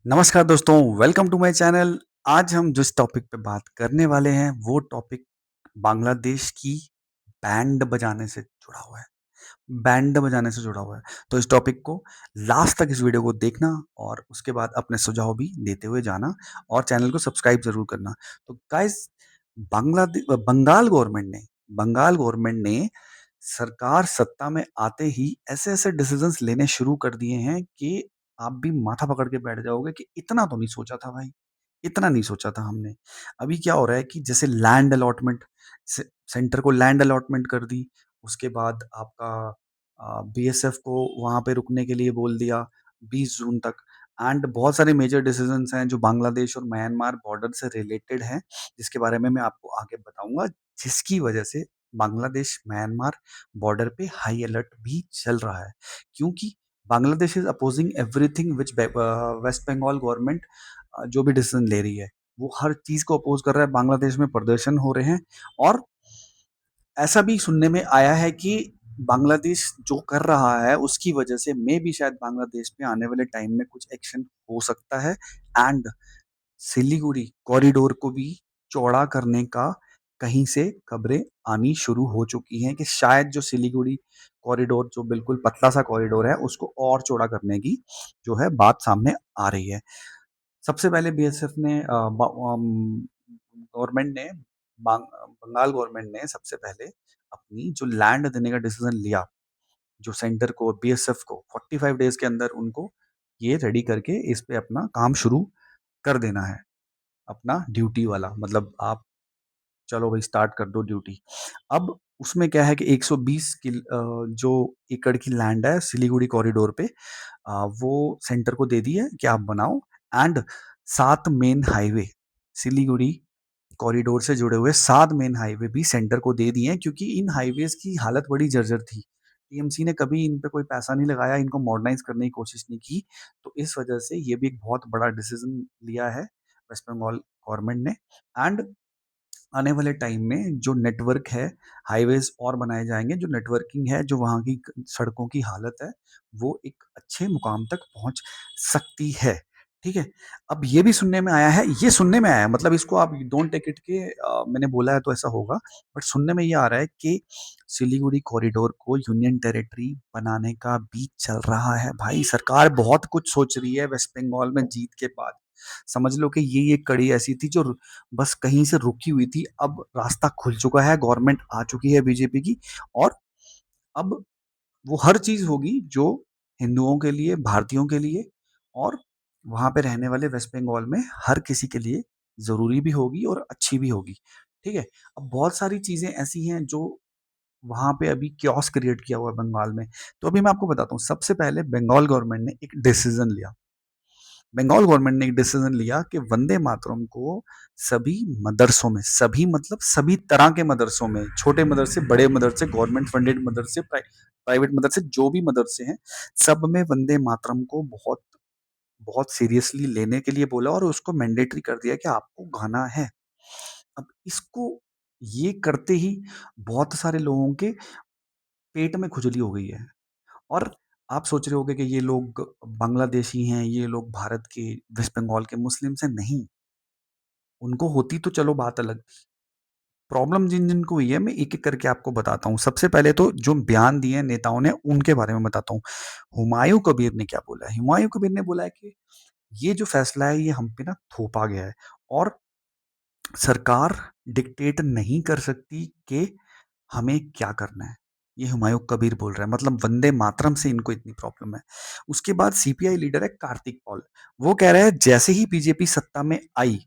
नमस्कार दोस्तों, welcome to my channel. आज हम जिस टॉपिक पे बात करने वाले हैं, वो टॉपिक बांग्लादेश की बैंड बजाने से जुड़ा हुआ है। बैंड बजाने से जुड़ा हुआ है। तो इस टॉपिक को लास्ट तक इस वीडियो को देखना और उसके बाद अपने सुझाव भी देते हुए जाना और चैनल को सब्सक्राइब ज़रूर करना। तो गाइस बंगाल गवर्नमेंट ने सरकार सत्ता में आते ही ऐसे-ऐसे डिसीजंस लेने शुरू कर दिए हैं कि आप भी माथा पकड़ के बैठ जाओगे कि इतना तो नहीं सोचा था भाई, इतना नहीं सोचा था हमने। अभी क्या हो रहा है कि जैसे लैंड अलॉटमेंट से सेंटर को लैंड अलॉटमेंट कर दी, उसके बाद आपका बीएसएफ को वहाँ पे रुकने के लिए बोल दिया 20 जून तक। एंड बहुत सारे मेजर डिसीजंस हैं जो बांग्लादेश और म्यांमार बॉर्डर से रिलेटेड हैं, जिसके बारे में मैं आपको आगे बताऊँगा, जिसकी वजह से बांग्लादेश म्यांमार बॉर्डर पे हाई अलर्ट भी चल रहा है। क्योंकि Bangladesh is opposing everything which West Bengal government जो भी डिसीजन ले रही है, वो हर चीज़ को अपोज़ कर रहा है। बांग्लादेश में प्रदर्शन हो रहे हैं और ऐसा भी सुनने में आया है कि बांग्लादेश जो कर रहा है उसकी वजह से मे बी शायद बांग्लादेश में आने वाले टाइम में कुछ एक्शन हो सकता है। एंड सिलीगुड़ी कॉरिडोर को भी चौड़ा करने का कहीं से खबरें आनी शुरू हो चुकी हैं कि शायद जो सिलीगुड़ी कॉरिडोर जो बिल्कुल पतला सा कॉरिडोर है उसको और चौड़ा करने की जो है बात सामने आ रही है। सबसे पहले बीएसएफ ने गवर्नमेंट ने बंगाल गवर्नमेंट ने सबसे पहले अपनी जो लैंड देने का डिसीजन लिया, जो सेंटर को बीएसएफ को 45 डेज के अंदर उनको ये रेडी करके इस पे अपना काम शुरू कर देना है, अपना ड्यूटी वाला मतलब आप चलो भाई स्टार्ट कर दो ड्यूटी। अब उसमें क्या है कि 120 जो एकड़ की लैंड है सिलीगुड़ी कॉरिडोर पे वो सेंटर को दे दी है कि आप बनाओ। And 7 main highway Siliguri corridor से जुड़े हुए 7 मेन हाईवे भी सेंटर को दे दिए हैं, क्योंकि इन हाईवेज की हालत बड़ी जर्जर थी। टीएमसी ने कभी इन पे कोई पैसा नहीं लगाया, इनको मॉडर्नाइज करने की कोशिश नहीं की। तो इस वजह से ये भी एक बहुत बड़ा डिसीजन लिया है वेस्ट बंगाल गवर्नमेंट ने। एंड आने वाले टाइम में जो नेटवर्क है, हाईवेज़ और बनाए जाएँगे, जो नेटवर्किंग है, जो वहाँ की क सड़कों की हालत है, वो एक अच्छे मुकाम तक पहुँच सकती है, ठीक है? अब ये भी सुनने में आया है, ये सुनने में आया है मतलब इसको आप डोंट टेक इट कि मैंने बोला है तो ऐसा होगा, बट सुनने में ये आ रहा है कि सिलीगुड़ी कॉरिडोर को यूनियन टेरिटरी बनाने का भी चल रहा है। भाई सरकार बहुत कुछ सोच रही है वेस्ट बंगाल में जीत के बाद। समझ लो कि ये एक कड़ी ऐसी थी जो बस कहीं से रुकी हुई थी, अब रास्ता खुल चुका है, गवर्नमेंट आ चुकी है बीजेपी की और अब वो हर चीज़ होगी जो हिंदुओं के लिए, भारतीयों के लिए और वहाँ पे रहने वाले वेस्ट बंगाल में हर किसी के लिए ज़रूरी भी होगी और अच्छी भी होगी, ठीक है? अब बहुत सारी चीज़ें ऐसी हैं जो वहाँ पे अभी कियोस्क क्रिएट किया हुआ है बंगाल में। तो अभी मैं आपको बताता हूँ, सबसे पहले बंगाल गवर्नमेंट ने एक डिसीज़न लिया। बंगाल गवर्नमेंट ने एक डिसीजन लिया कि वंदे मातरम को सभी मदरसों में, सभी मतलब सभी तरह के मदरसों में, छोटे मदरसे, बड़े मदरसे, गवर्नमेंट फंडेड मदरसे, प्राइवेट मदरसे, जो भी मदरसे हैं, सब में वंदे मातरम को बहुत बहुत सीरियसली लेने के लिए बोला और उसको मैंडेटरी कर दिया कि आपको गाना है। अब इसको ये करते ही बहुत सारे लोगों के पेट में खुजली हो गई है। और आप सोच रहे होंगे कि ये लोग बांग्लादेशी हैं, ये लोग भारत के वेस्ट बंगाल के मुस्लिम्स हैं, नहीं, उनको होती तो चलो बात अलग थी। प्रॉब्लम जिन-जिनको हुई है मैं एक-एक करके आपको बताता हूँ। सबसे पहले तो जो बयान दिए हैं नेताओं ने उनके बारे में बताता हूँ। हुमायूँ कबीर ने क्या बोला है? हुमायूँ कबीर ने बोला है कि ये जो फैसला है ये हम पे ना थोपा गया है और सरकार डिक्टेट नहीं कर सकती कि हमें क्या करना है। ये हुमायूँ कबीर बोल रहा है, मतलब वंदे मातरम से इनको इतनी प्रॉब्लम है। उसके बाद सीपीआई लीडर है कार्तिक पॉल, वो कह रहा है जैसे ही बीजेपी सत्ता में आई,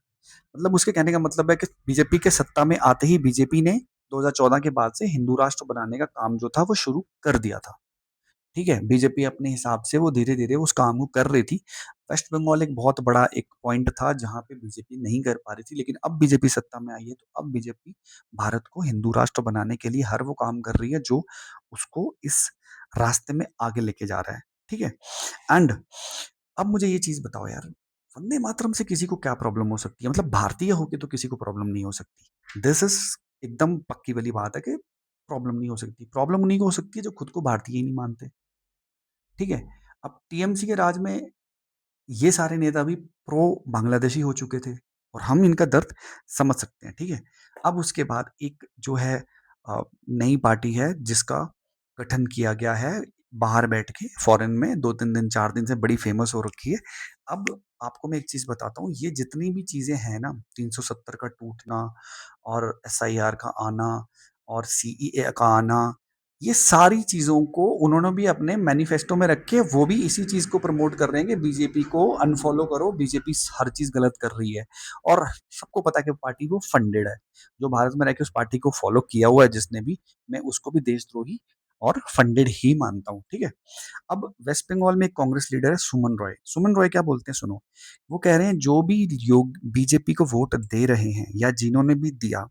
मतलब उसके कहने का मतलब है कि बीजेपी के सत्ता में आते ही बीजेपी ने 2014 के बाद से हिंदू राष्ट्र बनाने का काम जो था वो शुरू कर दिया था। ठीक है? बीजेपी अपने हिसाब से वो धीरे-धीरे उस काम को कर रही थी। वेस्ट बंगाल एक बहुत बड़ा एक पॉइंट था जहाँ पे बीजेपी नहीं कर पा रही थी, लेकिन अब बीजेपी सत्ता में आई है, तो अब बीजेपी भारत को हिंदू राष्ट्र बनाने के लिए हर वो काम कर रही है जो उसको इस रास्ते में आगे लेके जा रहा है। ठीक है? एंड अब मुझे ये चीज़ बताओ यार, वंदे मातरम से किसी को क्या प्रॉब्लम हो सकती है? मतलब भारतीय होके तो किसी को प्रॉब्लम नहीं हो सकती। दिस इज़ एकदम पक्की वाली बात है कि प्रॉब्लम नहीं हो सकती। प्रॉब्लम उन्हीं को हो सकती है जो खुद को भारतीय ही नहीं मानते। ठीक है? अब टीएमसी के राज में ये सारे नेता भी प्रो बांग्लादेशी हो चुके थे और हम इनका दर्द समझ सकते हैं, ठीक है? अब उसके बाद एक जो है नई पार्टी है जिसका गठन किया गया है बाहर बैठ के फॉरेन में 2-3 दिन 4 दिन से बड़ी फेमस हो रखी है। अब आपको मैं एक चीज़ बताता हूँ, ये जितनी भी चीज़ें हैं ना 370 का टूटना और एसआईआर का आना और सीईए का आना, ये सारी चीज़ों को उन्होंने भी अपने मैनिफेस्टो में रखे, वो भी इसी चीज़ को प्रमोट कर रहे हैं कि बीजेपी को अनफॉलो करो, बीजेपी हर चीज़ गलत कर रही है। और सबको पता है कि पार्टी वो फंडेड है। जो भारत में रह के उस पार्टी को फॉलो किया हुआ है जिसने भी, मैं उसको भी देशद्रोही और फंडेड ही मानता हूँ, ठीक है? अब वेस्ट बंगाल में एक कांग्रेस लीडर है सुमन रॉय। सुमन रॉय क्या बोलते हैं सुनो, वो कह रहे हैं जो भी योग बीजेपी को वोट दे रहे हैं या जिन्होंने भी दिया,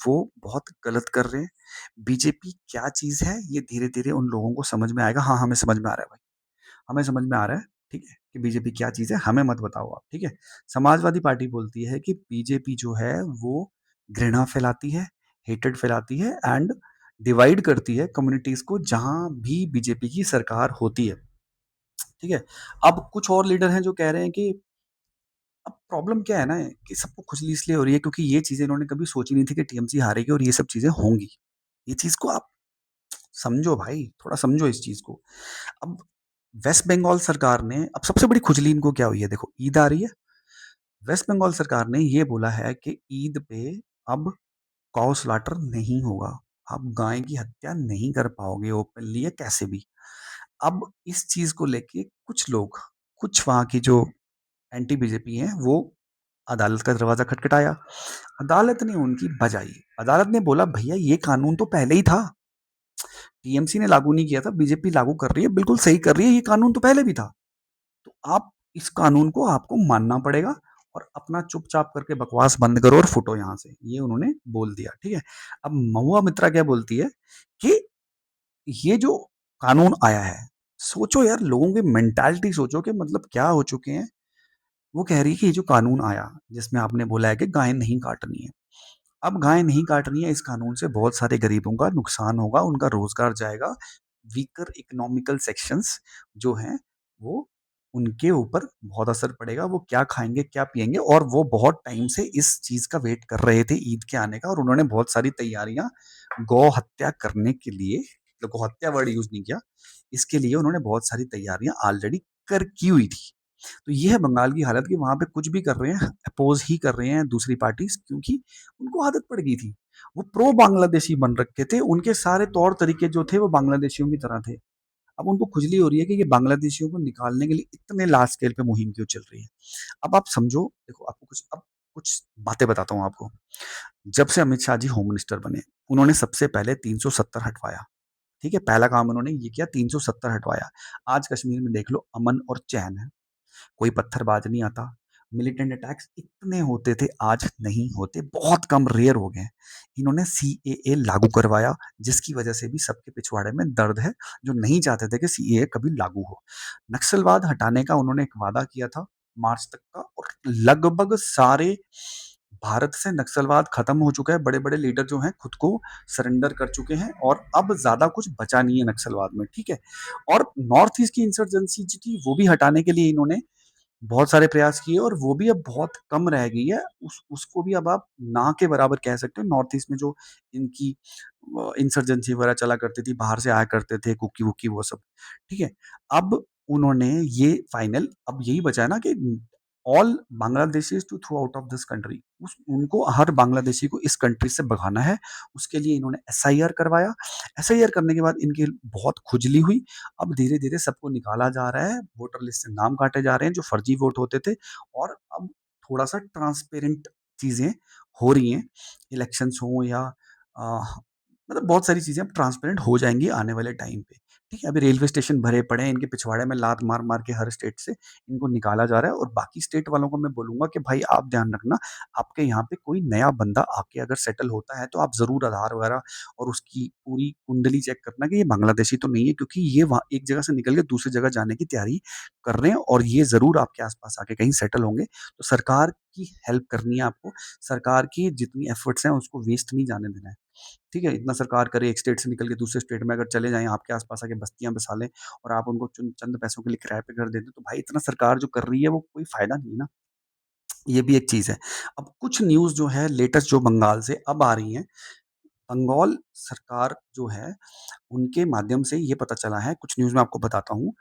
वो बहुत गलत कर रहे हैं। बीजेपी क्या चीज़ है, ये धीरे-धीरे उन लोगों को समझ में आएगा। हाँ, हमें समझ में आ रहा है भाई, हमें समझ में आ रहा है, ठीक है, कि बीजेपी क्या चीज़ है, हमें मत बताओ आप, ठीक है। समाजवादी पार्टी बोलती है कि बीजेपी जो है वो घृणा फैलाती है, हेट्रेड फैलाती है एंड डिवाइड करती है कम्युनिटीज़ को जहाँ भी बीजेपी की सरकार होती है, ठीक है। अब कुछ और लीडर हैं जो कह रहे हैं कि अब प्रॉब्लम क्या है ना कि सबको खुजली इसलिए हो रही है क्योंकि ये चीज़ें इन्होंने कभी सोची नहीं थी कि टीएमसी हारेगी और ये सब चीज़ें होंगी। ये चीज़ को आप समझो भाई, थोड़ा समझो इस चीज़ को। अब वेस्ट बंगाल सरकार ने अब सबसे बड़ी खुजली इनको क्या हुई है, देखो ईद आ रही है, वेस्ट बंगाल सरकार ने ये बोला है कि ईद पे अब काऊ स्लॉटर नहीं होगा। आप गाय की हत्या नहीं कर पाओगे ओपनली या कैसे भी। अब इस चीज़ को लेके कुछ लोग, कुछ वहाँ की जो एंटी बीजेपी हैं, वो अदालत का दरवाज़ा खटखटाया। अदालत ने उनकी बजाई। अदालत ने बोला भैया ये कानून तो पहले ही था। टीएमसी ने लागू नहीं किया था, बीजेपी लागू कर रही है, बिल्कुल सही कर रही है, ये कानून तो पहले भी था। तो आप इस कानून को आपको मानना पड़ेगा और अपना चुपचाप करके बकवास बंद करो और फुटो यहाँ से। ये उन्होंने बोल दिया, ठीक है। अब महुआ मित्रा क्या बोलती है कि ये जो कानून आया है, सोचो यार लोगों की मेंटालिटी सोचो कि मतलब क्या हो चुके हैं। वो कह रही है कि ये जो कानून आया जिसमें आपने बोला है कि गाय नहीं काटनी है, अब गाय नहीं काटनी है, इस कानून से बहुत सारे गरीबों का नुकसान होगा, उनका रोजगार जाएगा, वीकर इकोनॉमिकल सेक्शंस जो हैं वो उनके ऊपर बहुत असर पड़ेगा, वो क्या खाएंगे क्या पिएंगे, और वो बहुत टाइम से इस चीज का वेट कर रहे थे ईद के आने का, और उन्होंने बहुत सारी तैयारियां गौ हत्या करने के लिए, तो गौ हत्या वर्ड यूज नहीं किया, इसके लिए उन्होंने बहुत सारी तैयारियां ऑलरेडी कर की हुई थी। तो ये है बंगाल की हालत कि वहाँ पे कुछ भी कर रहे हैं, अपोज़ ही कर रहे हैं दूसरी पार्टीज़, क्योंकि उनको आदत पड़ गई थी। वो प्रो बांग्लादेशी बन रखे थे, उनके सारे तौर तरीके जो थे वो बांग्लादेशियों की तरह थे। अब उनको खुजली हो रही है कि ये बांग्लादेशियों को निकालने के लिए इतने लार्ज स्केल पे मुहिम क्यों चल रही है। अब आप समझो, देखो आपको कुछ बातें बताता हूँ आपको। जब से अमित शाह जी होम मिनिस्टर बने, उन्होंने सबसे पहले 370 हटवाया, ठीक है? पहला काम उन्होंने ये किया, 370 हटवाया। आज कश्मीर में देख लो अमन और चैन है। कोई पत्थरबाज नहीं आता। मिलिटेंट अटैक्स इतने होते थे, आज नहीं होते, बहुत कम, रेयर हो गए हैं। इन्होंने सीएए लागू करवाया, जिसकी वजह से भी सबके पिछवाड़े में दर्द है, जो नहीं चाहते थे कि सीएए कभी लागू हो। नक्सलवाद हटाने का उन्होंने एक वादा किया था मार्च तक का, और लगभग सारे भारत से नक्सलवाद खत्म हो चुका है। बड़े-बड़े लीडर जो हैं खुद को सरेंडर कर चुके हैं और अब ज़्यादा कुछ बचा नहीं है नक्सलवाद में, ठीक है? और नॉर्थ ईस्ट की इंसर्जेंसी जो थी, वो भी हटाने के लिए इन्होंने बहुत सारे प्रयास किए और वो भी अब बहुत कम रह गई है। उसको भी अब आप ना के बराबर कह सकते हो। नॉर्थ ईस्ट में जो इनकी इंसर्जेंसी वगैरह चला करती थी, बाहर से आया करते थे कुकी-वुकी वो सब, ठीक है? अब उन्होंने ये फाइनल, अब यही बचा है ना कि all Bangladeshis to throw out of this country, उस उनको हर बांग्लादेशी को इस कंट्री से भगाना है। उसके लिए इन्होंने एसआईआर करवाया। एसआईआर करने के बाद इनकी बहुत खुजली हुई। अब धीरे-धीरे सबको निकाला जा रहा है, वोटर लिस्ट से नाम काटे जा रहे हैं जो फर्जी वोट होते थे, और अब थोड़ा-सा ट्रांसपेरेंट चीज़ें हो रही हैं। इलेक्शंस हों या अ, मतलब बहुत सारी चीज़ें अब ट्रांसपेरेंट हो जाएँगी आने वाले टाइम पे। ठीक है? अभी रेलवे स्टेशन भरे पड़े हैं, इनके पिछवाड़े में लात मार-मार के हर स्टेट से इनको निकाला जा रहा है, और बाकी स्टेट वालों को मैं बोलूँगा कि भाई आप ध्यान रखना, आपके यहाँ पे कोई नया बंदा आके अगर सेटल होता है तो आप ज़रूर आधार वगैरह और उसकी पूरी कुंडली चेक करना कि ये बांग्लादेशी तो नहीं है, क्योंकि ये वहाँ एक जगह से निकल के दूसरी जगह जाने की तैयारी कर रहे हैं और ये ज़रूर आपके आस-पास आके कहीं सेटल होंगे। तो सरकार की हेल्प करनी है आपको, सरकार की जितनी एफर्ट्स हैं उसको वेस्ट नहीं जाने देना है। ठीक है? इतना सरकार करे, एक स्टेट से निकल के दूसरे स्टेट में अगर चले जाएँ, आपके आस-पास आके बस्तियाँ बसा लें और आप उनको चंद पैसों के लिए किराए पे घर दे दें, तो भाई इतना सरकार जो कर रही है, वो कोई फ़ायदा नहीं है ना। ये भी एक चीज़ है। अब कुछ न्यूज़ जो है लेटेस्ट जो बंगाल से अब आ रही हैं, बंगाल सरकार जो है उनके माध्यम से ये पता चला है, कुछ न्यूज़ मैं आपको बताता हूँ,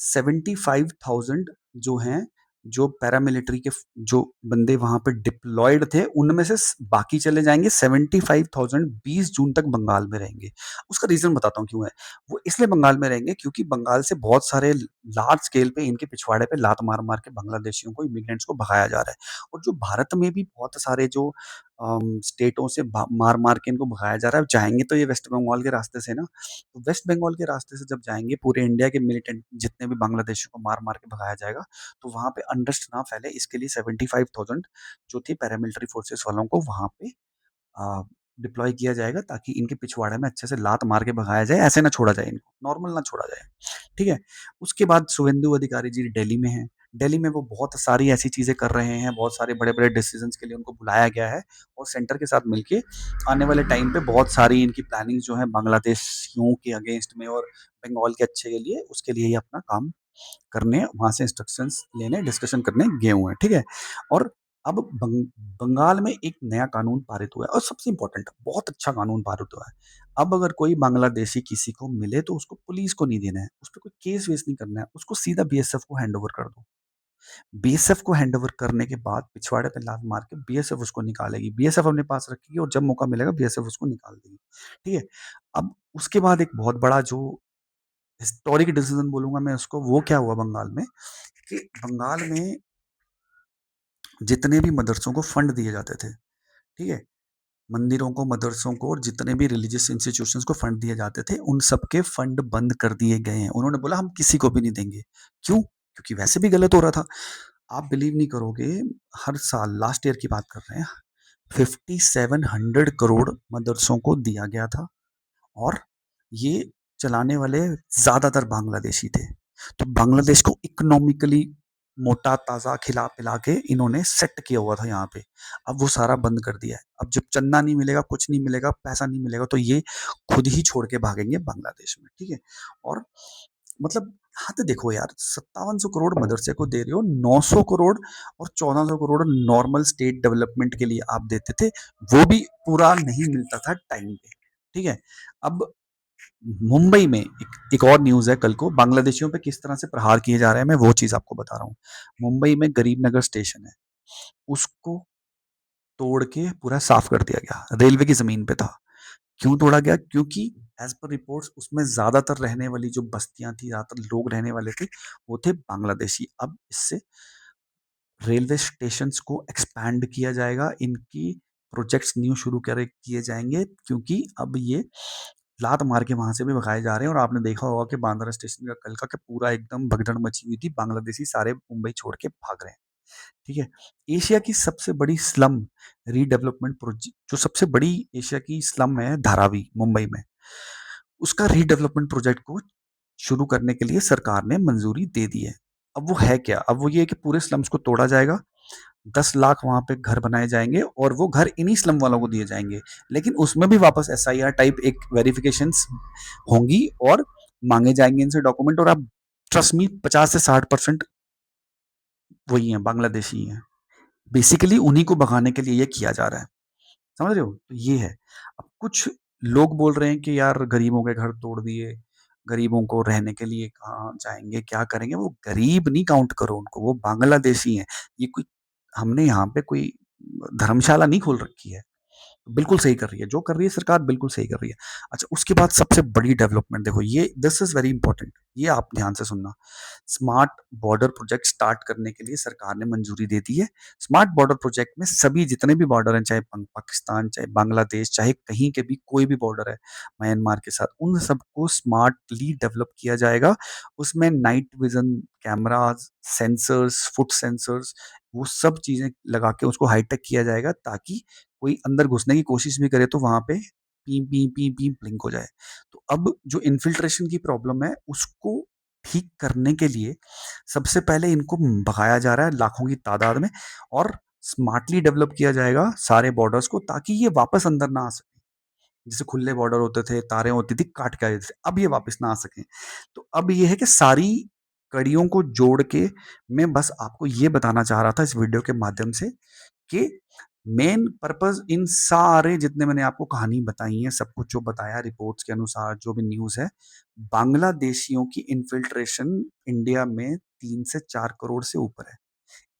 75,000 जो हैं, जो पैरामिलिट्री के जो बंदे वहाँ पे डिप्लॉयड थे, उनमें से बाकी चले जाएँगे 75,000 20 जून तक बंगाल में रहेंगे। उसका रीज़न बताता हूँ क्यों है। वो इसलिए बंगाल में रहेंगे क्योंकि बंगाल से बहुत सारे लार्ज स्केल पे इनके पिछवाड़े पे लात मार-मार के बांग्लादेशियों को, इमिग्रेंट्स को भगाया जा रहा है। और जो भारत में भी बहुत सारे जो स्टेटों से मार-मार के इनको भगाया जा रहा है, जाएँगे तो ये वेस्ट बंगाल के रास्ते से ना। तो वेस्ट बंगाल के रास्ते से जब जाएँगे, पूरे इंडिया के मिलिटेंट जितने भी बांग्लादेशियों को मार-मार के भगाया जाएगा, तो वहाँ पे अनरेस्ट ना फैले, इसके लिए 75,000 जो थी पैरामिलिट्री फोर्सेस वालों को वहाँ पे अ, डिप्लॉय किया जाएगा, ताकि इनके पिछवाड़े में अच्छे से लात मार के भगाया जाए, ऐसे ना छोड़ा जाए इनको, नॉर्मल ना छोड़ा जाए, ठीक है? उसके बाद शुभेंदु अधिकारी जी दिल्ली में हैं। दिल्ली में वो बहुत सारी ऐसी चीज़ें कर रहे हैं, बहुत सारे बड़े-बड़े डिसीज़न्स के लिए उनको बुलाया गया है और सेंटर के साथ मिलके आने वाले टाइम पे बहुत सारी इनकी प्लानिंग जो है बांग्लादेशियों के अगेंस्ट में और बंगाल के अच्छे के लिए, उसके लिए ये अपना काम करने वहाँ से इंस्ट्रक्शंस लेने, डिस्कशन करने गए हुए हैं, ठीक है? और अब बंगाल में एक नया कानून पारित हुआ है और सबसे इम्पोर्टेंट बहुत अच्छा कानून पारित हुआ है। अब अगर कोई बांग्लादेशी किसी को मिले तो उसको पुलिस को नहीं देना है, उसपे कोई केस-वेस नहीं करना है, उसको सीधा बीएसएफ को हैंडओवर कर दो। बीएसएफ को हैंडओवर करने के बाद पिछवाड़े पे लात मार के बीएसएफ उसको निकालेगी, बीएसएफ अपने पास रखेगी और जब मौका मिलेगा बीएसएफ उसको निकाल देगी, ठीक है? अब उसके बाद एक बहुत बड़ा जो हिस्टोरिक डिसीजन बोलूँगा मैं उसको, वो क्या हुआ बंगाल में कि बंगाल में जितने भी मदरसों को फंड दिए जाते थे, ठीक है? मंदिरों को, मदरसों को और जितने भी रिलीजियस इंस्टीट्यूशंस को फंड दिए जाते थे, उन सबके फंड बंद कर दिए गए हैं। उन्होंने बोला हम किसी को भी नहीं देंगे। क्यों? क्योंकि वैसे भी गलत हो रहा था। आप बिलीव नहीं करोगे, हर साल लास्ट ईयर की बात कर रहे हैं, 5700 करोड़ मदरसों को दिया गया था और ये चलाने वाले ज़्यादातर बांग्लादेशी थे। तो बांग्लादेश को इकोनॉमिकली मोटा-ताज़ा खिला-पिला के इन्होंने सेट किया हुआ था यहाँ पे। अब वो सारा बंद कर दिया है। अब जब चंदा नहीं मिलेगा, कुछ नहीं मिलेगा, पैसा नहीं मिलेगा, तो ये खुद ही छोड़ के भागेंगे बांग्लादेश में, ठीक है? और मतलब हद देखो यार, 5700 करोड़ मदरसे को दे रहे हो, 900 करोड़ और 1400 करोड़ नॉर्मल स्टेट डेवलपमेंट के लिए आप देते थे, वो भी पूरा नहीं मिलता था टाइम पे, ठीक है? अब मुंबई में एक और न्यूज़ है, कल को बांग्लादेशियों पे किस तरह से प्रहार किए जा रहे हैं, मैं वो चीज़ आपको बता रहा हूँ। मुंबई में गरीब नगर स्टेशन है, उसको तोड़ के पूरा साफ कर दिया गया, रेलवे की ज़मीन पे था। क्यों तोड़ा गया? क्योंकि एज़ पर रिपोर्ट्स उसमें ज़्यादातर रहने वाली जो बस्तियाँ थी, ज़्यादातर लोग रहने वाले थे, वो थे बांग्लादेशी। अब इससे रेलवे स्टेशंस को एक्सपैंड किया जाएगा, इनकी प्रोजेक्ट्स न्यू शुरू करे किए जाएँगे, क्योंकि अब ये लात मार के वहाँ से भी भगाए जा रहे हैं और आपने देखा होगा कि बांद्रा स्टेशन का कल का कि पूरा एकदम भगदड़ मची हुई थी, बांग्लादेशी सारे मुंबई छोड़ के भाग रहे हैं, ठीक है? एशिया की सबसे बड़ी स्लम रीडेवलपमेंट जो सबसे बड़ी एशिया की स्लम है धारावी, मुंबई में, उसका रीडेवलपमेंट प्रोजेक्ट को शुरू करने के लिए सरकार ने मंजूरी दे दी है। अब वो है क्या? अब वो ये है कि पूरे स्लम्स को तोड़ा जाएगा, 10 लाख वहाँ पे घर बनाए जाएँगे और वो घर इन्हीं स्लम वालों को दिए जाएँगे। लेकिन उसमें भी वापस एसआईआर टाइप एक वेरिफिकेशंस होंगी और माँगे जाएँगे इनसे डॉक्यूमेंट, और आप ट्रस्ट मी 50 से 60% वही हैं, बांग्लादेशी ही हैं। बेसिकली उन्हीं को भगाने के लिए ये किया जा रहा है। समझ रहे हो? तो ये है। अब कुछ लोग बोल रहे हैं कि यार गरीबों के घर तोड़ दिए, गरीबों को रहने के लिए कहाँ जाएँगे, क्या करेंगे? वो गरीब नहीं काउंट करो उनको, वो बांग्लादेशी हैं। ये कोई हमने यहाँ पे कोई धर्मशाला नहीं खोल रखी है। बिल्कुल सही कर रही है, जो कर रही है सरकार बिल्कुल सही कर रही है। अच्छा, उसके बाद सबसे बड़ी डेवलपमेंट देखो, ये दिस इज़ वेरी इंपॉर्टेंट, ये आप ध्यान से सुनना। स्मार्ट बॉर्डर प्रोजेक्ट स्टार्ट करने के लिए सरकार ने मंजूरी दे दी है। स्मार्ट बॉर्डर प्रोजेक्ट में सभी जितने भी बॉर्डर हैं, चाहे पाकिस्तान, चाहे बांग्लादेश, चाहे कहीं के भी कोई भी बॉर्डर है म्यांमार के साथ, उन सबको स्मार्टली डेवलप किया जाएगा। उसमें night vision cameras, sensors, foot sensors, वो सब चीज़ें लगा के उसको हाई-टेक किया जाएगा, ताकि कोई अंदर घुसने की कोशिश भी करे तो वहाँ पे P, P, P, P blink हो जाए। तो अब जो इन्फिल्ट्रेशन की प्रॉब्लम है, उसको ठीक करने के लिए सबसे पहले इनको भगाया जा रहा है लाखों की तादाद में, और स्मार्टली डेवलप किया जाएगा सारे बॉर्डर्स को, ताकि ये वापस अंदर ना आ सके। जैसे खुले बॉर्डर होते थे, तारें होती थी, काट के आ जाते थे, अब ये वापस ना आ सकें। तो अब ये है कि सारी कड़ियों को जोड़ के मैं बस आपको ये बताना चाह रहा था इस वीडियो के माध्यम से कि मेन पर्पस इन सारे जितने मैंने आपको कहानी बताई है, सब कुछ जो बताया रिपोर्ट्स के अनुसार, जो भी न्यूज़ है, बांग्लादेशियों की इन्फिल्ट्रेशन इंडिया में 3 से 4 करोड़ से ऊपर है।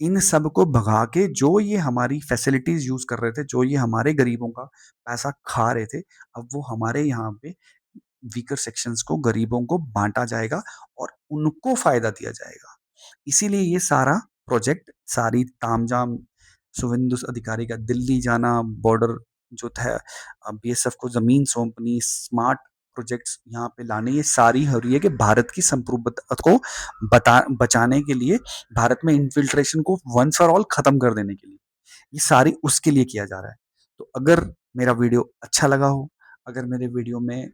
इन सब को भगा के जो ये हमारी फैसिलिटीज़ यूज़ कर रहे थे, जो ये हमारे गरीबों का पैसा खा रहे थे, अब वो हमारे यहाँ पे वीकर सेक्शंस को, गरीबों को बाँटा जाएगा और उनको फ़ायदा दिया जाएगा। इसीलिए ये सारा प्रोजेक्ट, सारी तामझाम, शुभेंदु अधिकारी का दिल्ली जाना, बॉर्डर जो था, बीएसएफ को ज़मीन सौंपनी, स्मार्ट प्रोजेक्ट्स यहाँ पे लाने, ये सारी हो रही है कि भारत की संप्रभुता को बचाने के लिए, भारत में इन्फिल्ट्रेशन को वंस फॉर ऑल खत्म कर देने के लिए। ये सारी उसके लिए किया जा रहा है। तो अगर मेरा वीडियो अच्छा लगा हो, अगर मेरे वीडियो में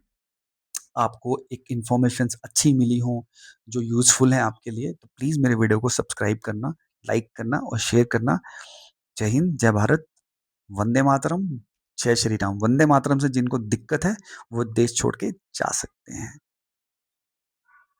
आपको एक इन्फॉर्मेशंस अच्छी मिली हो, जो यूज़फुल हैं आपके लिए, तो प्लीज़ मेरे वीडियो को सब्सक्राइब करना, लाइक करना और शेयर करना। जय हिंद, जय भारत, वंदे मातरम, जय श्री राम। वंदे मातरम से जिनको दिक्कत है, वो देश छोड़ के जा सकते हैं।